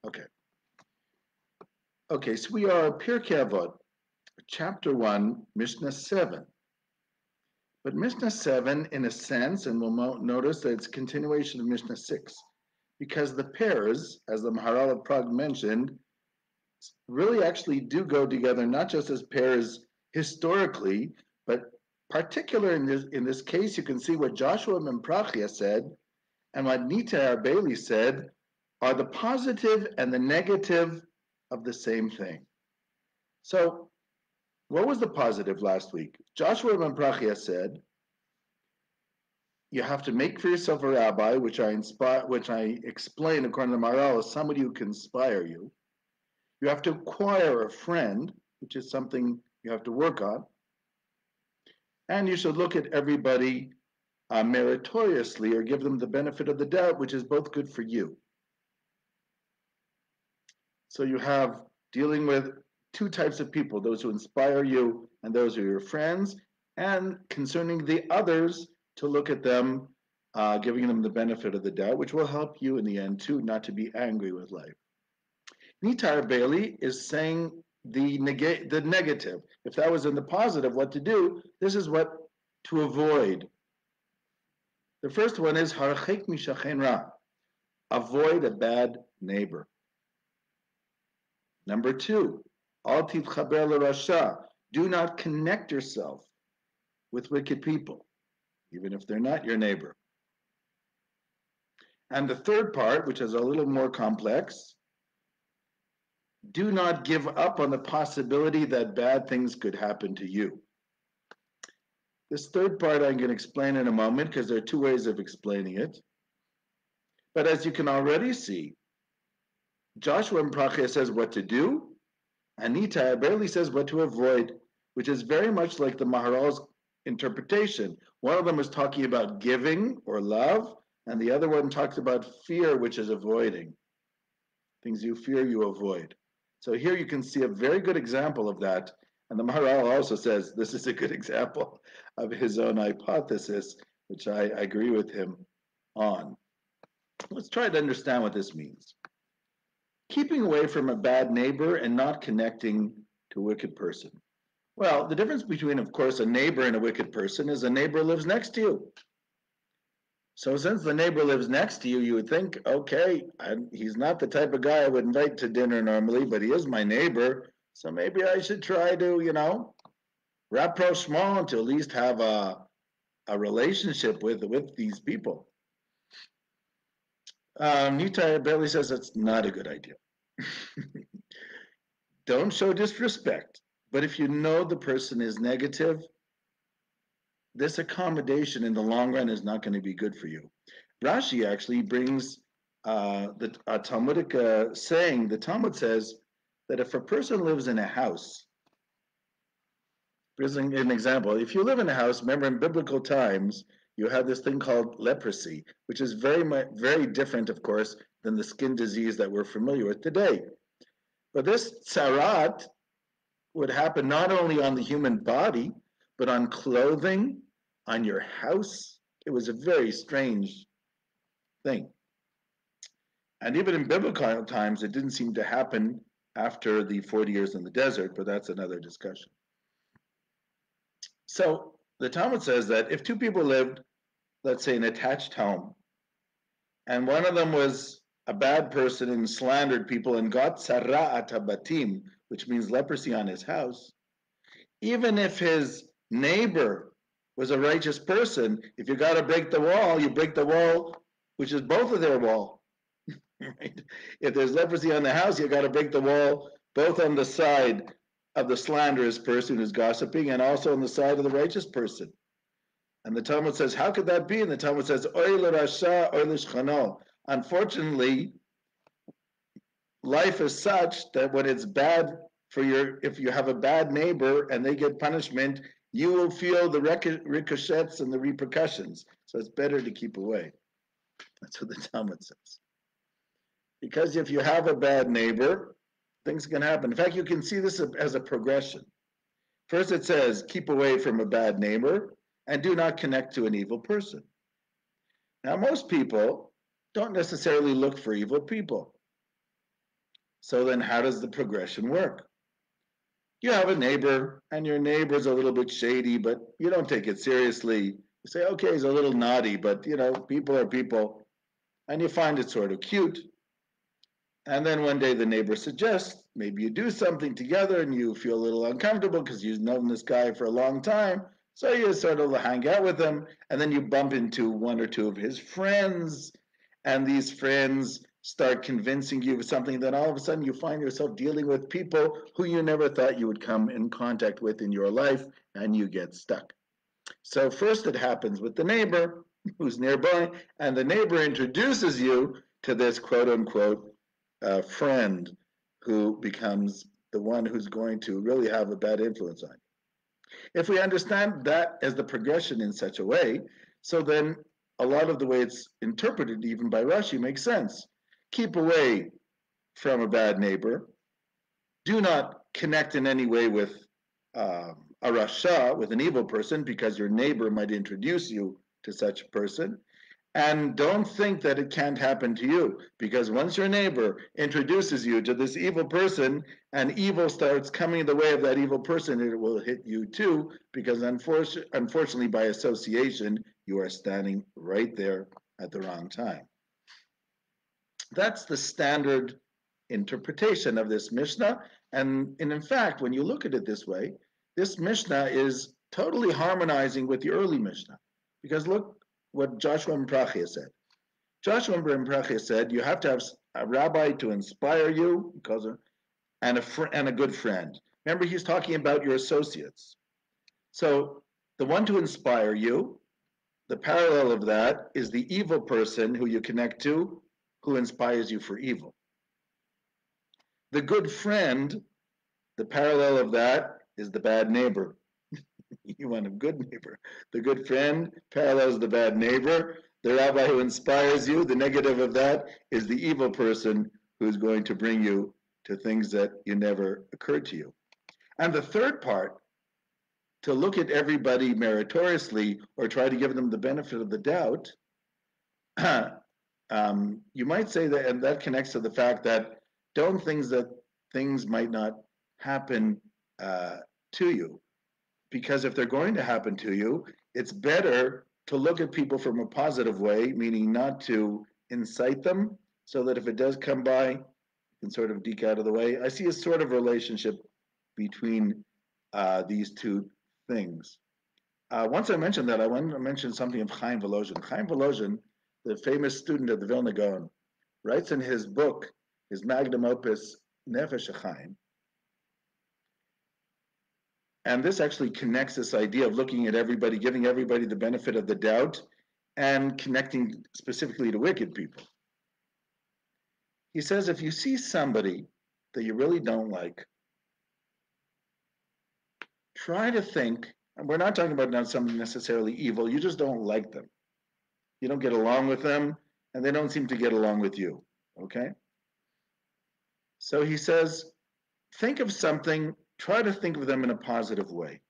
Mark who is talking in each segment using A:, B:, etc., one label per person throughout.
A: Okay. Okay, so we are Pirkei Avot, chapter 1, Mishnah 7. But Mishnah 7, in a sense, and we'll notice that it's a continuation of Mishnah 6, because the pairs, as the Maharal of Prague mentioned, really actually do go together, not just as pairs historically, but particular in this case, you can see what Joshua ben Prachia said and what Nitai our Bailey said are the positive and the negative of the same thing. So, what was the positive last week? Joshua ben Prachia said, you have to make for yourself a rabbi, which I explain according to Maharal as somebody who can inspire you. You have to acquire a friend, which is something you have to work on. And you should look at everybody meritoriously or give them the benefit of the doubt, which is both good for you. So you have dealing with two types of people, those who inspire you and those who are your friends, and concerning the others, to look at them, giving them the benefit of the doubt, which will help you in the end too, not to be angry with life. Nitai Bailey is saying the negative. If that was in the positive, what to do, this is what to avoid. The first one is harchek mishachen ra. Avoid a bad neighbor. Number 2, al titchaber l'rasha. Do not connect yourself with wicked people, even if they're not your neighbor. And the third part, which is a little more complex, do not give up on the possibility that bad things could happen to you. This third part I'm going to explain in a moment because there are two ways of explaining it. But as you can already see, Joshua ben Prachia says what to do, and Nitai barely says what to avoid, which is very much like the Maharal's interpretation. One of them is talking about giving or love, and the other one talks about fear, which is avoiding. Things you fear, you avoid. So here you can see a very good example of that. And the Maharal also says this is a good example of his own hypothesis, which I agree with him on. Let's try to understand what this means. Keeping away from a bad neighbor and not connecting to a wicked person. Well, the difference between, of course, a neighbor and a wicked person is a neighbor lives next to you. So since the neighbor lives next to you, you would think, okay, he's not the type of guy I would invite to dinner normally, but he is my neighbor, so maybe I should try to, rapprochement, to at least have a relationship with these people. Nitai barely says that's not a good idea. Don't show disrespect, but if you know the person is negative, this accommodation in the long run is not going to be good for you. Rashi actually brings a Talmudic saying. The Talmud says that if a person lives in a house, here's an example. If you live in a house, remember in biblical times, you had this thing called leprosy, which is very different, of course, than the skin disease that we're familiar with today. But this tsarat would happen not only on the human body, but on clothing, on your house. It was a very strange thing. And even in biblical times, it didn't seem to happen after the 40 years in the desert, but that's another discussion. So the Talmud says that if two people lived, let's say, in an attached home, and one of them was a bad person and slandered people and got sara'at habatim, which means leprosy on his house, even if his neighbor was a righteous person, if you got to break the wall, you break the wall, which is both of their wall. Right? If there's leprosy on the house, you got to break the wall both on the side of the slanderous person who's gossiping and also on the side of the righteous person. And the Talmud says, how could that be? And the Talmud says, Oy l'rasha, oy l'shchano. Unfortunately, life is such that when it's bad if you have a bad neighbor and they get punishment, you will feel the ricochets and the repercussions. So it's better to keep away. That's what the Talmud says. Because if you have a bad neighbor, things can happen. In fact, you can see this as a progression. First it says, keep away from a bad neighbor and do not connect to an evil person. Now, most people don't necessarily look for evil people. So then how does the progression work? You have a neighbor, and your neighbor's a little bit shady, but you don't take it seriously. You say, okay, he's a little naughty, but people are people, and you find it sort of cute. And then one day the neighbor suggests maybe you do something together and you feel a little uncomfortable because you've known this guy for a long time. So you sort of hang out with him, and then you bump into one or two of his friends, and these friends start convincing you of something. Then all of a sudden you find yourself dealing with people who you never thought you would come in contact with in your life, and you get stuck. So first it happens with the neighbor who's nearby, and the neighbor introduces you to this quote unquote friend who becomes the one who's going to really have a bad influence on you. If we understand that as the progression in such a way, so then a lot of the way it's interpreted, even by Rashi, makes sense. Keep away from a bad neighbor. Do not connect in any way with a rasha, with an evil person, because your neighbor might introduce you to such a person. And don't think that it can't happen to you, because once your neighbor introduces you to this evil person and evil starts coming in the way of that evil person, it will hit you too, because unfortunately, by association, you are standing right there at the wrong time. That's the standard interpretation of this Mishnah. And in fact, when you look at it this way, this Mishnah is totally harmonizing with the early Mishnah. Because look what Joshua ben Pirkei said. Joshua ben Pirkei said you have to have a rabbi to inspire you, and a good friend. Remember, he's talking about your associates. So the one to inspire you, the parallel of that is the evil person who you connect to, who inspires you for evil. The good friend, the parallel of that is the bad neighbor. You want a good neighbor. The good friend parallels the bad neighbor. The rabbi who inspires you, the negative of that is the evil person who's going to bring you to things that you never occurred to you. And the third part, to look at everybody meritoriously or try to give them the benefit of the doubt, you might say that, and that connects to the fact that don't things that things might not happen to you. Because if they're going to happen to you, it's better to look at people from a positive way, meaning not to incite them, so that if it does come by, you can sort of deke out of the way. I see a sort of relationship between these two things. Once I mentioned that, I want to mention something of Chaim Volozhin. Chaim Volozhin, the famous student of the Vilna Gaon, writes in his book, his magnum opus, Nefesh HaChaim, and this actually connects this idea of looking at everybody, giving everybody the benefit of the doubt, and connecting specifically to wicked people. He says, if you see somebody that you really don't like, try to think, and we're not talking about not something necessarily evil, you just don't like them. You don't get along with them, and they don't seem to get along with you, okay? So he says, think of something, try to think of them in a positive way.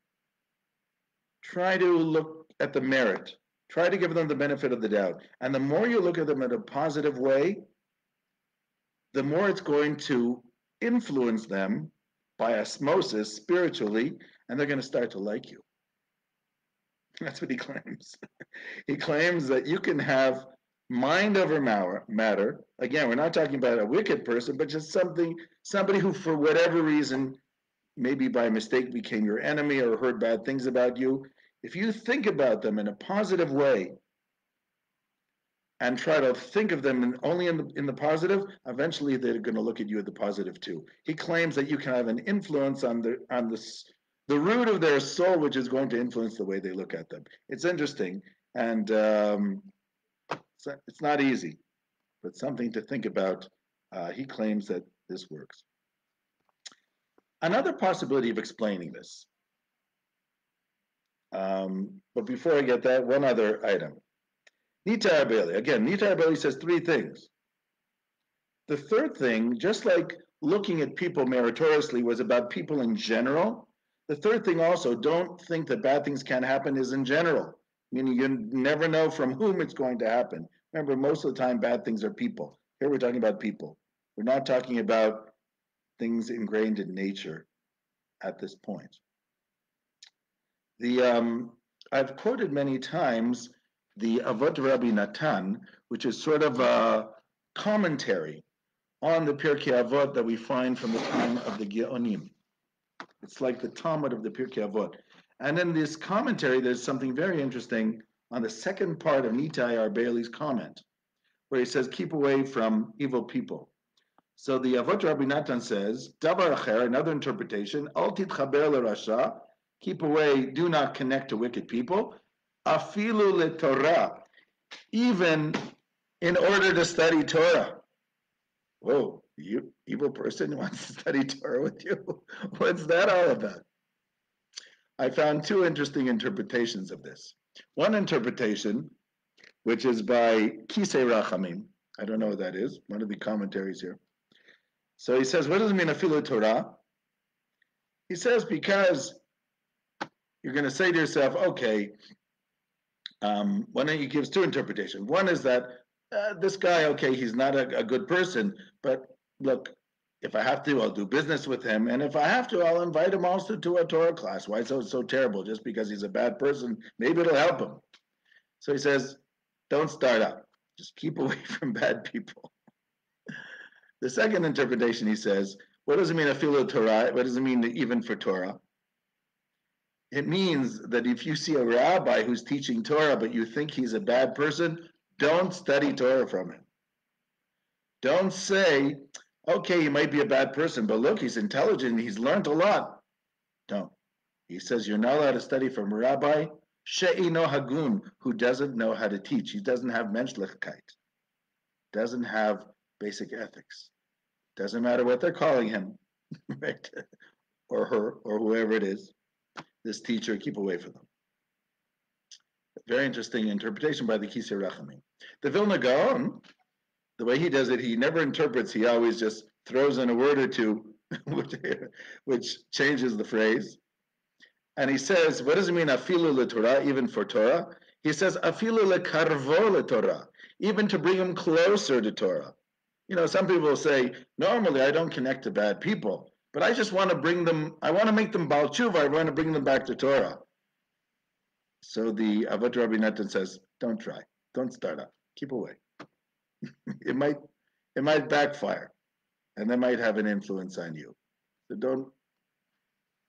A: Try to look at the merit. Try to give them the benefit of the doubt. And the more you look at them in a positive way, the more it's going to influence them by osmosis spiritually, and they're going to start to like you. That's what he claims. He claims that you can have mind over matter. Again, we're not talking about a wicked person, but just somebody who, for whatever reason, maybe by mistake became your enemy or heard bad things about you. If you think about them in a positive way and try to think of them only in the positive, eventually they're going to look at you at the positive too. He claims that you can have an influence on the root of their soul, which is going to influence the way they look at them. It's interesting, and it's not easy, but something to think about. He claims that this works. Another possibility of explaining this, but before I get that, one other item. Nitai. Again, Nitai says three things. The third thing, just like looking at people meritoriously was about people in general, the third thing also, don't think that bad things can happen, is in general. Meaning you never know from whom it's going to happen. Remember, most of the time bad things are people. Here we're talking about people. We're not talking about things ingrained in nature at this point. The I've quoted many times the Avot Rabbi Natan, which is sort of a commentary on the Pirkei Avot that we find from the time of the Geonim. It's like the Talmud of the Pirkei Avot. And in this commentary, there's something very interesting on the second part of Nitai Arbeili's comment, where he says, keep away from evil people. So the Avot Rabbi Natan says, Davar Acher, another interpretation, Al titchaber l'rasha, keep away, do not connect to wicked people, afilu leTorah, even in order to study Torah. Whoa, you evil person wants to study Torah with you? What's that all about? I found two interesting interpretations of this. One interpretation, which is by Kisei Rachamim, I don't know what that is, one of the commentaries here. So he says, what does it mean, afilu Torah? He says, because you're going to say to yourself, okay, why don't you give two interpretations? One is that this guy, okay, he's not a good person, but look, if I have to, I'll do business with him, and if I have to, I'll invite him also to a Torah class. Why so terrible? Just because he's a bad person, maybe it'll help him. So he says, don't start up. Just keep away from bad people. The second interpretation, he says, what does it mean, afilu Torah? What does it mean even for Torah? It means that if you see a rabbi who's teaching Torah, but you think he's a bad person, don't study Torah from him. Don't say, okay, he might be a bad person, but look, he's intelligent, he's learned a lot. Don't. He says you're not allowed to study from a rabbi, she'ino hagun, who doesn't know how to teach. He doesn't have menschlichkeit, doesn't have basic ethics. Doesn't matter what they're calling him, right? Or her, or whoever it is. This teacher, keep away from them. Very interesting interpretation by the Kisei Rachamim. The Vilna Gaon, the way he does it, he never interprets, he always just throws in a word or two, which changes the phrase. And he says, what does it mean, afilu leTorah, even for Torah? He says, afilu lekarvo leTorah, even to bring him closer to Torah. You know, some people will say, normally I don't connect to bad people, but I just want to bring them, I want to make them Baal Tshuva, I want to bring them back to Torah. So the Avot Rabbi Natan says, don't try, don't start up, keep away. it might backfire, and that might have an influence on you. So don't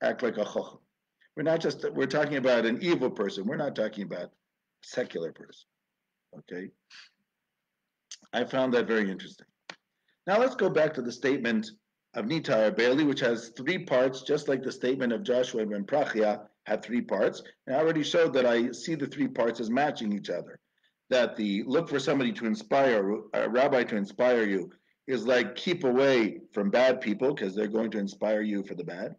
A: act like a chochem. We're talking about an evil person, we're not talking about a secular person, okay? I found that very interesting. Now let's go back to the statement of Nitai Arbeili, which has three parts, just like the statement of Joshua ben Prachia had three parts. And I already showed that I see the three parts as matching each other. That the look for somebody to inspire, a rabbi to inspire you, is like keep away from bad people because they're going to inspire you for the bad.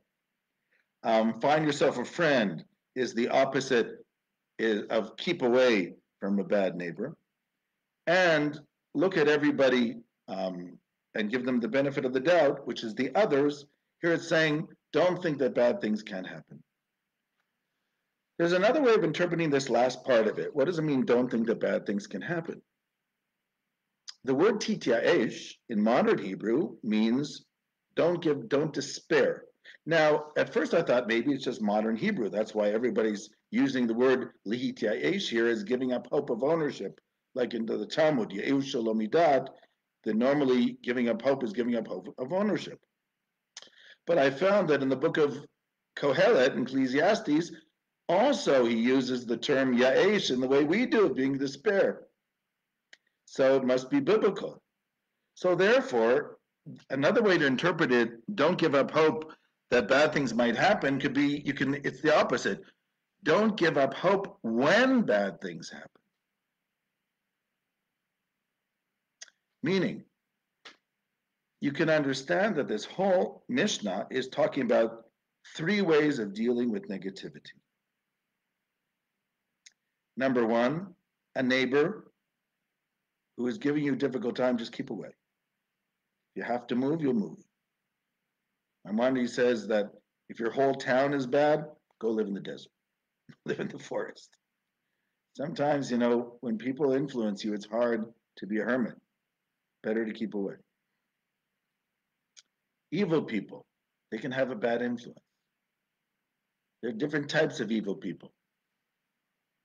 A: Find yourself a friend is the opposite of keep away from a bad neighbor. And look at everybody and give them the benefit of the doubt, which is the others. Here it's saying, don't think that bad things can happen. There's another way of interpreting this last part of it. What does it mean, don't think that bad things can happen? The word tityaesh in modern Hebrew means don't despair. Now, at first I thought maybe it's just modern Hebrew. That's why everybody's using the word lihityaesh here as giving up hope of ownership, like in the Talmud, ye'eush shalomidat, that normally giving up hope is giving up hope of ownership. But I found that in the book of Kohelet, Ecclesiastes, also he uses the term yaesh in the way we do, being despair. So it must be biblical. So therefore, another way to interpret it, don't give up hope that bad things might happen, could be, it's the opposite. Don't give up hope when bad things happen. Meaning, you can understand that this whole Mishnah is talking about three ways of dealing with negativity. Number one, a neighbor who is giving you a difficult time, just keep away. If you have to move, you'll move. Maimonides says that if your whole town is bad, go live in the desert, live in the forest. Sometimes, when people influence you, it's hard to be a hermit. Better to keep away. Evil people, they can have a bad influence. There are different types of evil people.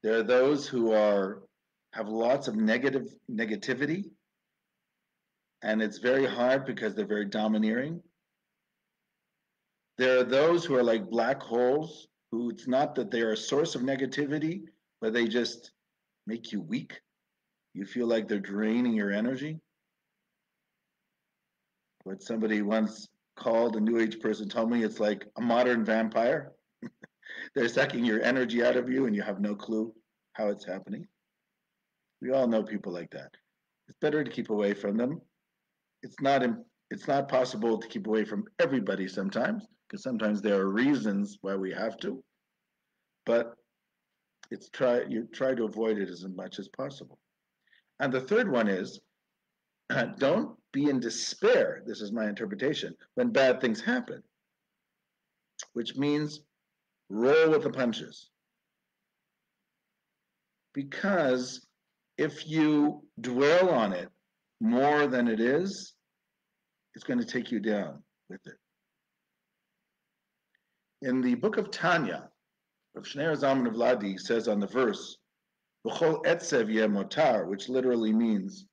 A: There are those who have lots of negativity, and it's very hard because they're very domineering. There are those who are like black holes, who it's not that they're a source of negativity, but they just make you weak. You feel like they're draining your energy. What somebody once called, a New Age person told me, it's like a modern vampire. They're sucking your energy out of you and you have no clue how it's happening. We all know people like that. It's better to keep away from them. It's not it's not possible to keep away from everybody sometimes, because sometimes there are reasons why we have to, but you try to avoid it as much as possible. And the third one is don't be in despair. This is my interpretation when bad things happen, which means roll with the punches. Because if you dwell on it more than it is, it's going to take you down with it. In the book of Tanya, Rav Shneur Zalman of Ladi says on the verse, "V'chol etzev yeh motar," which literally means,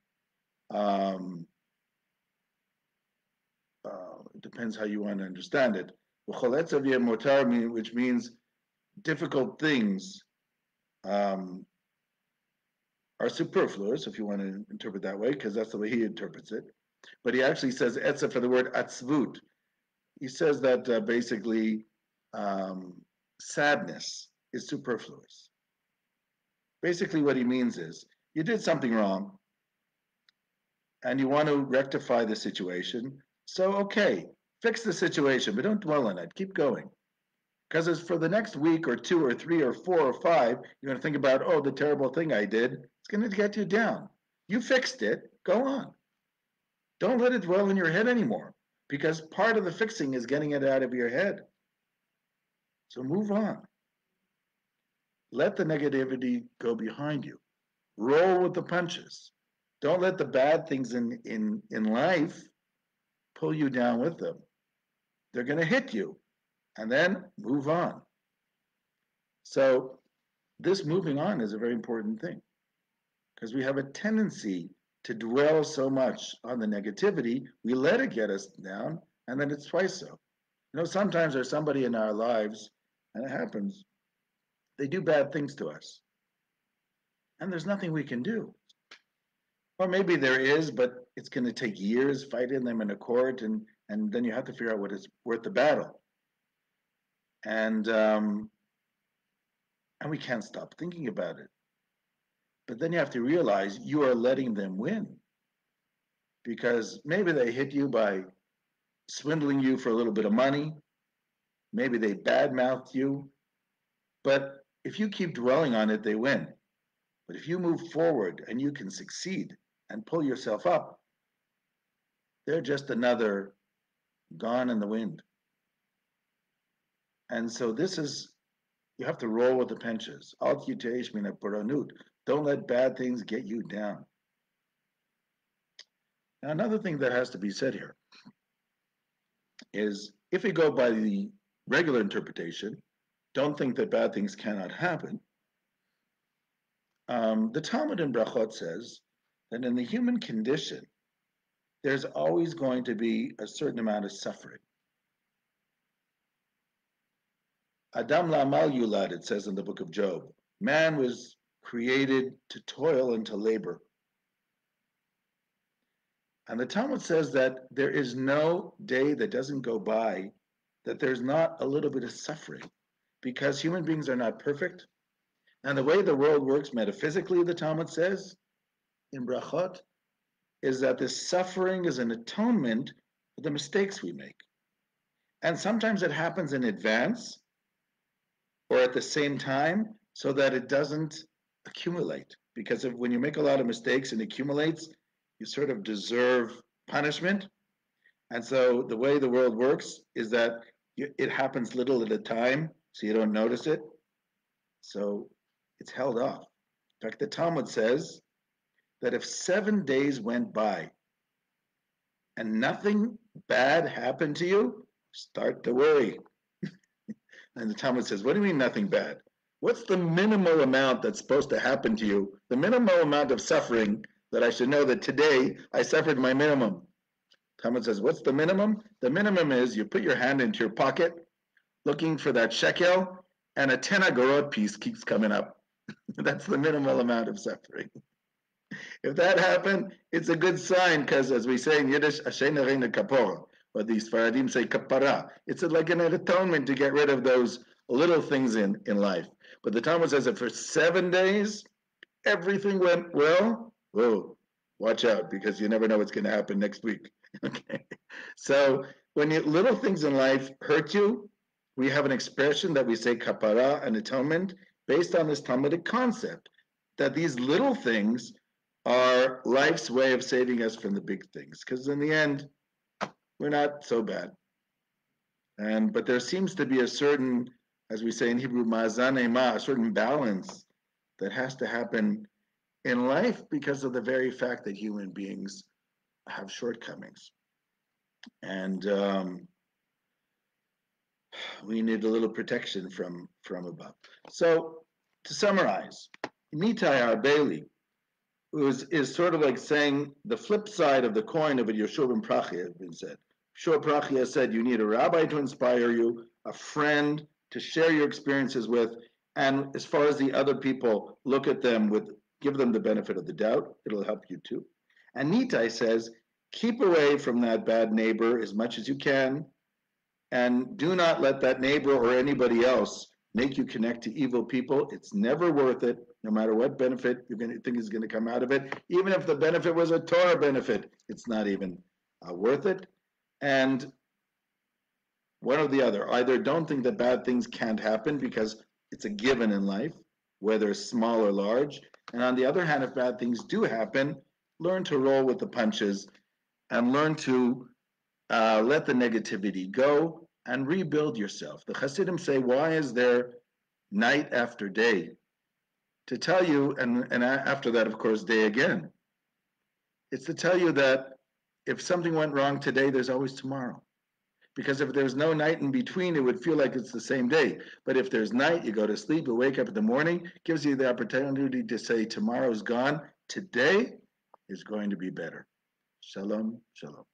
A: it depends how you want to understand it. "V'chol etzev yeh motar," which means difficult things um, are superfluous, if you want to interpret that way, because that's the way he interprets it. But he actually says etzev for the word atzvut. He says that basically um, sadness is superfluous. Basically, what he means is you did something wrong and you want to rectify the situation. So, okay, fix the situation, but don't dwell on it. Keep going. Because it's for the next week or two or three or four or five, you're going to think about, oh, the terrible thing I did. It's going to get you down. You fixed it. Go on. Don't let it dwell in your head anymore, because part of the fixing is getting it out of your head. So move on. Let the negativity go behind you. Roll with the punches. Don't let the bad things in life pull you down with them. They're going to hit you, and then move on. So this moving on is a very important thing, because we have a tendency to dwell so much on the negativity, we let it get us down, and then it's twice so. Sometimes there's somebody in our lives, and it happens, they do bad things to us, and there's nothing we can do. Or maybe there is, but it's going to take years fighting them in a court, and then you have to figure out what is worth the battle. And we can't stop thinking about it. But then you have to realize you are letting them win, because maybe they hit you by swindling you for a little bit of money. Maybe they badmouthed you. But if you keep dwelling on it, they win. But if you move forward and you can succeed and pull yourself up, they're just another gone in the wind. And so you have to roll with the punches. Don't let bad things get you down. Now, another thing that has to be said here is if we go by the regular interpretation, don't think that bad things cannot happen. The Talmud in Brachot says that in the human condition, there's always going to be a certain amount of suffering. Adam la'amal yulad, it says in the book of Job. Man was created to toil and to labor. And the Talmud says that there is no day that doesn't go by that there's not a little bit of suffering, because human beings are not perfect. And the way the world works metaphysically, the Talmud says in Brachot, is that this suffering is an atonement for the mistakes we make. And sometimes it happens in advance or at the same time so that it doesn't accumulate. Because when you make a lot of mistakes and accumulates, you sort of deserve punishment. And so the way the world works is that it happens little at a time, so you don't notice it. So it's held off. In fact, the Talmud says that if 7 days went by and nothing bad happened to you, start to worry. And the Talmud says, what do you mean nothing bad? What's the minimal amount that's supposed to happen to you? The minimal amount of suffering that I should know that today I suffered my minimum. Talmud says, what's the minimum? The minimum is you put your hand into your pocket looking for that shekel and a 10 agorot piece keeps coming up. That's the minimal amount of suffering. If that happened, it's a good sign because, as we say in Yiddish, Ashena Reina Kapora, or the Sfaradim say kapara. It's like an atonement to get rid of those little things in life. But the Talmud says that for 7 days, everything went well. Whoa, watch out because you never know what's going to happen next week. Okay, so when little things in life hurt you, we have an expression that we say kapara, an atonement, based on this Talmudic concept that these little things are life's way of saving us from the big things. Because in the end, we're not so bad. But there seems to be a certain, as we say in Hebrew, ma'azan ema, a certain balance that has to happen in life because of the very fact that human beings have shortcomings. And we need a little protection from above. So to summarize, Nitai our Bailey is sort of like saying the flip side of the coin of what Yeshua ben Prachia has been said. Yeshua Prachia said you need a rabbi to inspire you, a friend to share your experiences with, and as far as the other people, look at them give them the benefit of the doubt. It'll help you too. And Nitai says, keep away from that bad neighbor as much as you can, and do not let that neighbor or anybody else make you connect to evil people. It's never worth it, no matter what benefit you're going to think is going to come out of it. Even if the benefit was a Torah benefit, it's not even worth it. And one or the other, either don't think that bad things can't happen because it's a given in life, whether small or large. And on the other hand, if bad things do happen, learn to roll with the punches and learn to let the negativity go and rebuild yourself. The Hasidim say, why is there night after day? To tell you, and after that, of course, day again. It's to tell you that if something went wrong today, there's always tomorrow. Because if there's no night in between, it would feel like it's the same day. But if there's night, you go to sleep, you wake up in the morning, gives you the opportunity to say, tomorrow's gone, today is going to be better. Shalom, shalom.